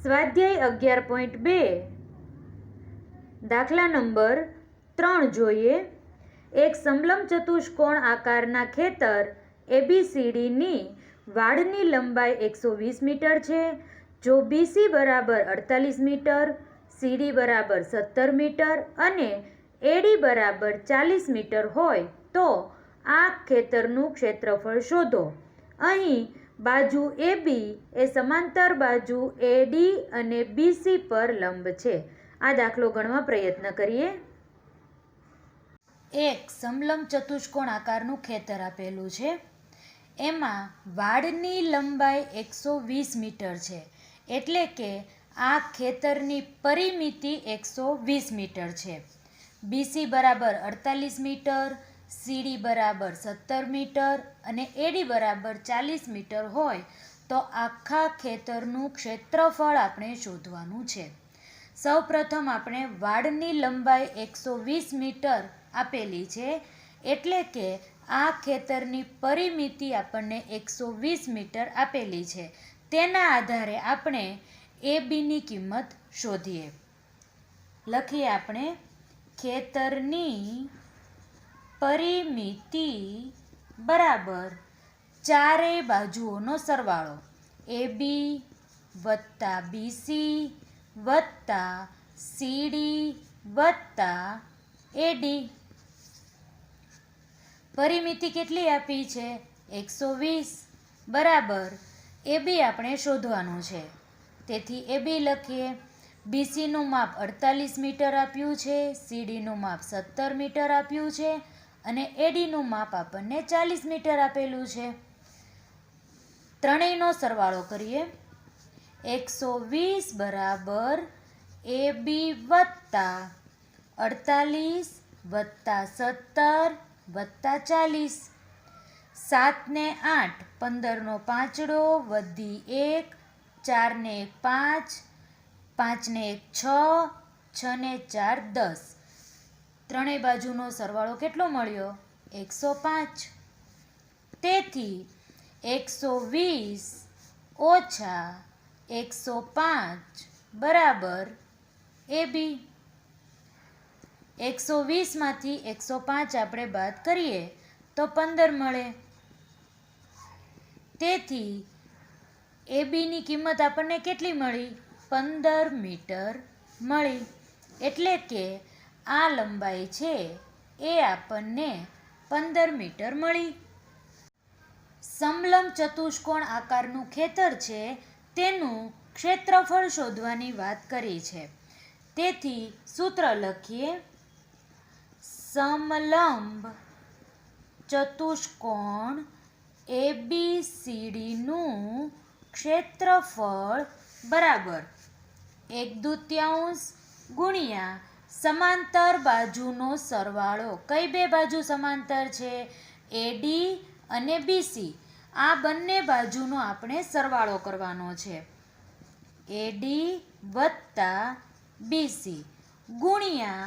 સ્વાધ્યાય 11.2 દાખલા નંબર 3 જોઈએ. એક સમલંબ ચતુષ્કોણ આકારના ખેતર ABCDની વાડની લંબાઈ 120 મીટર છે. જો BC બરાબર 48 મીટર, CD બરાબર 17 મીટર અને AD બરાબર 40 મીટર હોય તો આ ખેતરનું ક્ષેત્રફળ શોધો. અહીં બાજુ AB એ સમાંતર બાજુ AD અને BC પર લંબ છે. આ દાખલો ગણવા પ્રયત્ન કરીએ. એક સમલંબ ચતુષ્કોણ આકારનું ખેતર આપેલું છે. એમાં વાડની લંબાઈ 120 મીટર છે. એટલે કે આ ખેતરની પરિમિતિ 120 મીટર છે. BC બરાબર 48 મીટર, CD બરાબર 17 મીટર અને AD બરાબર 40 મીટર હોય તો આખા ખેતરનું ક્ષેત્રફળ આપણે શોધવાનું છે. સૌપ્રથમ આપણે વાડની લંબાઈ 120 મીટર આપેલી છે. એટલે કે આ ખેતરની પરિમિતિ આપણને 120 મીટર આપેલી છે. તેના આધારે આપણે ABની કિંમત શોધીએ. લખીએ આપણે ખેતરની પરિમિતિ બરાબર ચારેય બાજુઓનો સરવાળો AB વત્તા BC વત્તા CD વત્તા AD. પરિમિતિ કેટલી આપી છે? 120 બરાબર AB આપણે શોધવાનું છે. તેથી AB લખીએ. BCનું માપ 48 મીટર આપ્યું છે, CDનું માપ 17 મીટર આપ્યું છે અને ADનું માપ આપણને 40 મીટર આપેલું છે. ત્રણેયનો સરવાળો કરીએ. 120 બરાબર AB વત્તા 48 વત્તા 17 વત્તા 40. 7 ને 8, 15 નો પાંચડો, વધી 1, 4 ને 1 5, 5 ને 1 6, 6 ને 4 10. ત્રણેય બાજુનો સરવાળો કેટલો મળ્યો? 105. તેથી 120 ઓછા 105 બરાબર AB. 120 માંથી 105 આપણે બાદ કરીએ તો 15 મળે. તેથી ABની કિંમત આપણને કેટલી મળી? 15 મીટર મળી. એટલે કે આ લંબાઈ છે એ આપણને 15 મીટર મળી. સમલંબ ચતુષ્કોણ આકારનું ખેતર છે તેનું ક્ષેત્રફળ શોધવાની વાત કરી છે. તેથી સૂત્ર લખીએ. સમલંબ ચતુષ્કોણ ABCDનું ક્ષેત્રફળ બરાબર 1/2 ગુણ્યા સમાંતર બાજુનો સરવાળો. કઈ બે બાજુ સમાંતર છે? AD અને BC. આ બંને બાજુનો આપણે સરવાળો કરવાનો છે. AD વત્તા BC ગુણ્યા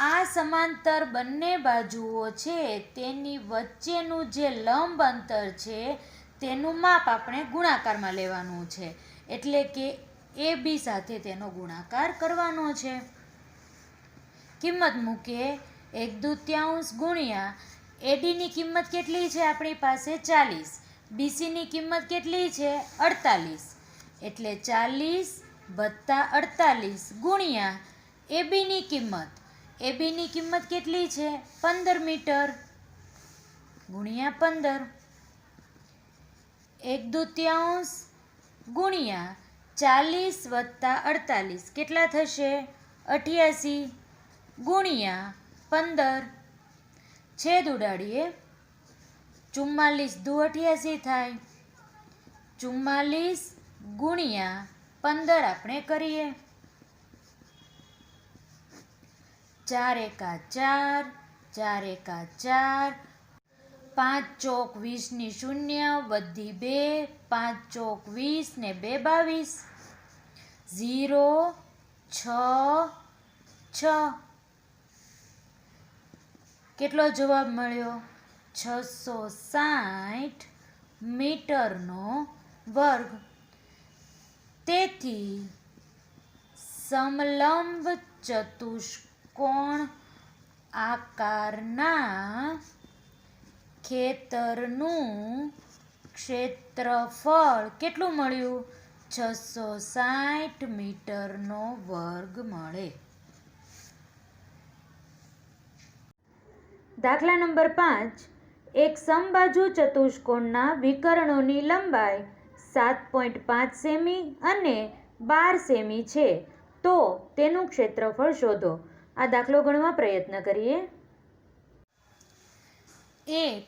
આ સમાંતર બંને બાજુઓ છે તેની વચ્ચેનું જે લંબ અંતર છે તેનું માપ આપણે ગુણાકારમાં લેવાનું છે. એટલે કે AB સાથે તેનો ગુણાકાર કરવાનો છે. કિંમત મૂકીએ. 1/2 ગુણ્યા ADની કિંમત કેટલી છે આપણી પાસે? 40. BCની કિંમત કેટલી છે? 48. એટલે 40 વત્તા 48 ગુણ્યા ABની કિંમત. ABની કિંમત કેટલી છે? 15 મીટર ગુણ્યા 15. 1/2 ગુણ્યા 40 વત્તા 48 કેટલા થશે? 88 ગુણ્યા 15. છેદ ઉડાડીએ. 44 દુ 88 થાય. 44 ગુણ્યા 15 આપણે કરીએ. 4 એકા 4, 4 એકા 4, 5 ચોક 20 ની શૂન્ય, વધી 2, 5 ચોક 20 ને 2 22. 0 6 6. કેટલો જવાબ મળ્યો? 660 મીટરનો વર્ગ. તેથી સમલંબ ચતુષ્કોણ આકારના ખેતરનું ક્ષેત્રફળ કેટલું મળ્યું? 660 મીટરનો વર્ગ મળે. દાખલા નંબર 5. એક સમબાજુ ચતુષ્કોણના વિકર્ણોની લંબાઈ 7.5 સેમી અને 12 સેમી છે, તો તેનું ક્ષેત્રફળ શોધો. આ દાખલો ગણવા પ્રયત્ન કરીએ. એક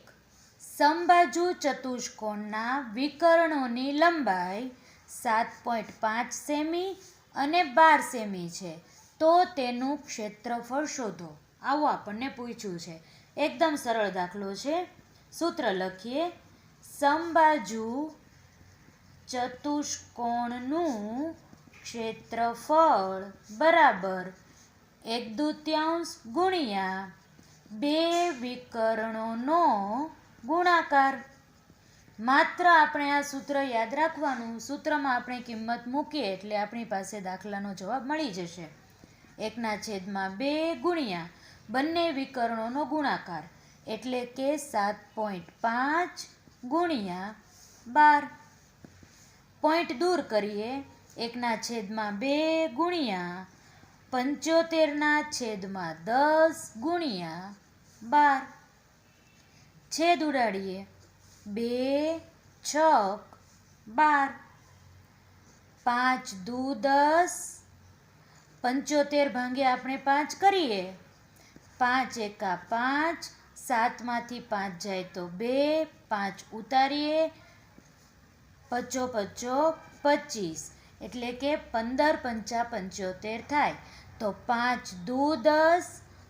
સમબાજુ ચતુષ્કોણના વિકર્ણોની લંબાઈ 7.5 સેમી અને 12 સેમી છે, તો તેનું ક્ષેત્રફળ શોધો. આવું આપણને પૂછ્યું છે. એકદમ સરળ દાખલો છે. સૂત્ર લખીએ. સમબાજુ ચતુષ્કોણનું ક્ષેત્રફળ બરાબર 1/2 ગુણ્યા 2 વિકર્ણોનો ગુણાકાર. માત્ર આપણે આ સૂત્ર યાદ રાખવાનું. સૂત્રમાં આપણે કિંમત મૂકીએ એટલે આપણી પાસે દાખલાનો જવાબ મળી જશે. 1/2 ગુણ્યા બંને વિકર્ણોનો ગુણાકાર એટલે કે 7.5 ગુણ્યા 12. પોઈન્ટ દૂર કરીએ. 1/2 ગુણ્યા 75/10 ગુણ્યા 12. છેદ ઉડાડીએ. 2 6 12. 5 દુ 10. 75 ભાગ્યા આપણે 5 કરીએ. 5 એકા 5. 7માંથી 5 જાય તો 2. 5 ઉતારીએ. 5 25 એટલે કે 15 5 75 થાય. તો 5 દુ 10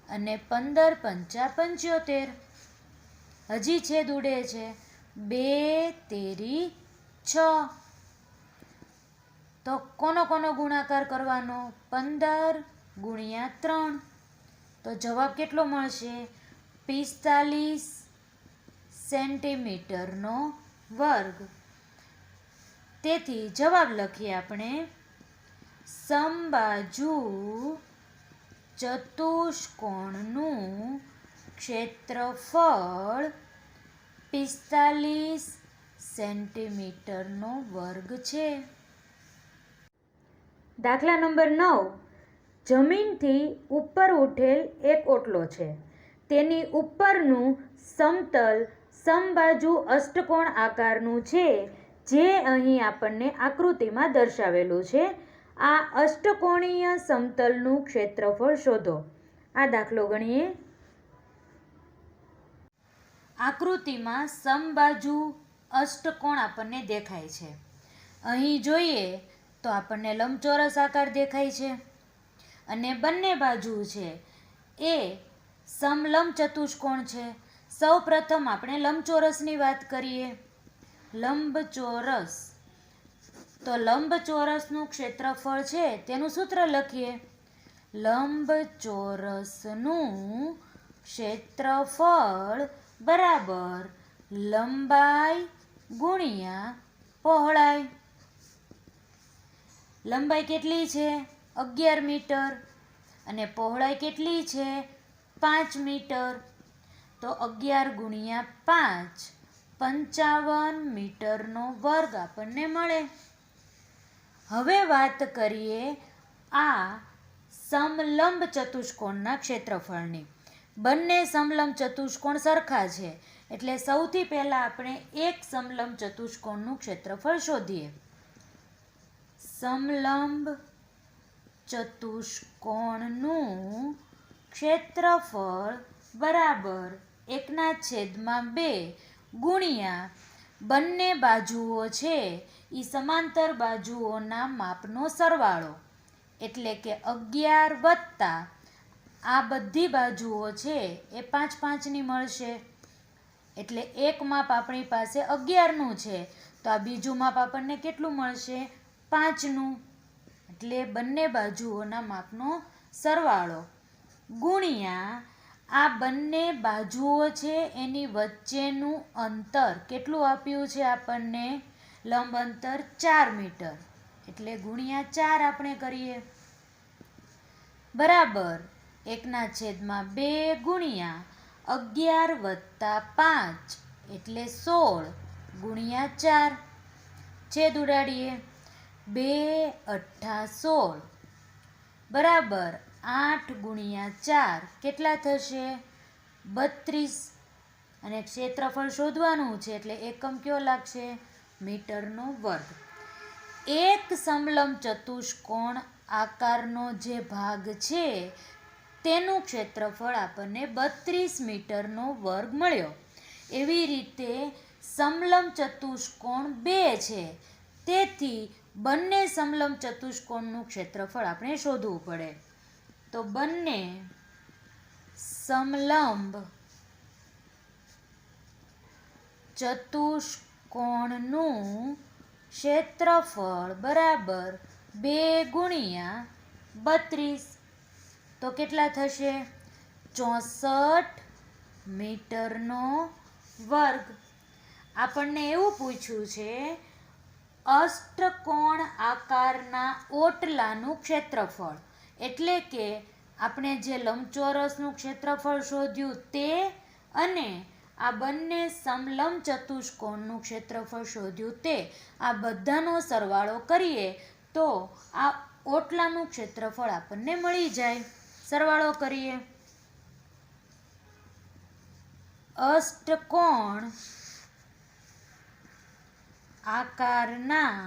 અને 15 5 75. હજી છેદ ઉડે છે. 2 તેરી 6. તો કોનો ગુણાકાર કરવાનો? 15 ગુણ્યા 3. તો જવાબ કેટલો મળશે? 45 સેન્ટીમીટરનો વર્ગ. તેથી જવાબ લખીએ આપણે. સમબાજુ ચતુષ્કોણનું ક્ષેત્રફળ 45 સેન્ટીમીટરનો વર્ગ છે. દાખલા નંબર 9. જમીનથી ઉપર ઉઠેલ એક ઓટલો છે. તેની ઉપરનું સમતલ સમબાજુ અષ્ટકોણ આકારનું છે, જે અહીં આપણને આકૃતિમાં દર્શાવેલું છે. આ અષ્ટકોણીય સમતલનું ક્ષેત્રફળ શોધો. આ દાખલો ગણીએ. આકૃતિમાં સમબાજુ અષ્ટકોણ આપણને દેખાય છે. અહીં જોઈએ તો આપણને લંબચોરસ આકાર દેખાય છે અને બંને બાજુ છે એ સમલંબ ચતુષ્કોણ છે. સૌ પ્રથમ આપણે લંબચોરસની વાત કરીએ. લંબચોરસ. તો લંબચોરસનું ક્ષેત્રફળ છે તેનું સૂત્ર લખીએ. લંબચોરસનું ક્ષેત્રફળ બરાબર લંબાઈ ગુણ્યા પહોળાઈ. લંબાઈ કેટલી છે? 11 મીટર અને પહોળાઈ કેટલી છે? 5 મીટર. તો 11 ગુણ્યા 5 55 મીટરનો વર્ગ આપણને મળે. હવે વાત કરીએ આ સમલંબ ચતુષ્કોણના ક્ષેત્રફળની. બંને સમલંબ ચતુષ્કોણ સરખા છે એટલે સૌથી પહેલાં આપણે એક સમલંબ ચતુષ્કોણનું ક્ષેત્રફળ શોધીએ. સમલંબ ચતુષ્કોણનું ક્ષેત્રફળ બરાબર 1/2 ગુણ્યા બંને બાજુઓ છે એ સમાંતર બાજુઓના માપનો સરવાળો એટલે કે 11 વત્તા આ બધી બાજુઓ છે એ 5 5ની મળશે. એટલે એક માપ આપણી પાસે 11નું છે તો આ બીજું માપ આપણને કેટલું મળશે? 5નું. એટલે બંને બાજુઓના માપનો સરવાળો ગુણ્યા આ બંને બાજુઓ છે એની વચ્ચેનું અંતર કેટલું આપ્યું છે આપણને? લંબ અંતર 4 મીટર. એટલે ગુણ્યા 4 આપણે કરીએ. બરાબર 1/2 ગુણ્યા 11 + 5 એટલે 16 ગુણ્યા 4 છેદ ઉડાડીએ 2 × 8 = 16 બરાબર 8 ગુણ્યા 4 કેટલા થશે 32 અને ક્ષેત્રફળ શોધવાનું છે એટલે એકમ કયો લાગશે મીટરનો વર્ગ. એક સમલંબ ચતુષ્કોણ આકારનો જે ભાગ છે તેનું ક્ષેત્રફળ આપણને 32 મીટરનો વર્ગ મળ્યો. એવી રીતે સમલંબ ચતુષ્કોણ 2 છે, તેથી બંને સમલંબ ચતુષ્કોણનું ક્ષેત્રફળ આપણે શોધવું પડે. તો બંને સમલંબ ચતુષ્કોણનું ક્ષેત્રફળ બરાબર 2 ગુણ્યા 32 તો કેટલા થશે 64 મીટરનો વર્ગ. આપણને એવું પૂછ્યું છે અષ્ટકોણ આકારના ઓટલાનું ક્ષેત્રફળ, એટલે કે આપણે જે લંબચોરસનું ક્ષેત્રફળ શોધ્યું તે અને આ બંને સમલંબ ચતુષ્કોણનું ક્ષેત્રફળ શોધ્યું તે, આ બધાનો સરવાળો કરીએ તો આ ઓટલાનું ક્ષેત્રફળ આપણને મળી જાય. સરવાળો કરીએ. અષ્ટકોણ આકારના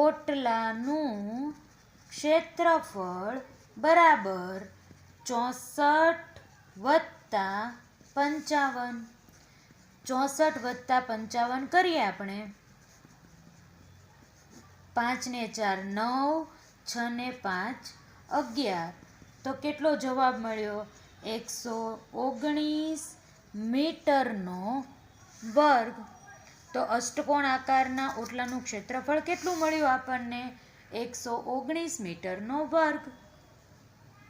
ઓટલાનું ક્ષેત્રફળ બરાબર 64 + 55. 64 + 55 કરીએ આપણે. 5 ને 4 9, 6 ને 5 11. તો કેટલો જવાબ મળ્યો 119 મીટરનો વર્ગ. તો અષ્ટકોણ આકારના ઓટલાનું ક્ષેત્રફળ કેટલું મળ્યું આપણને 119 મીટરનો વર્ગ.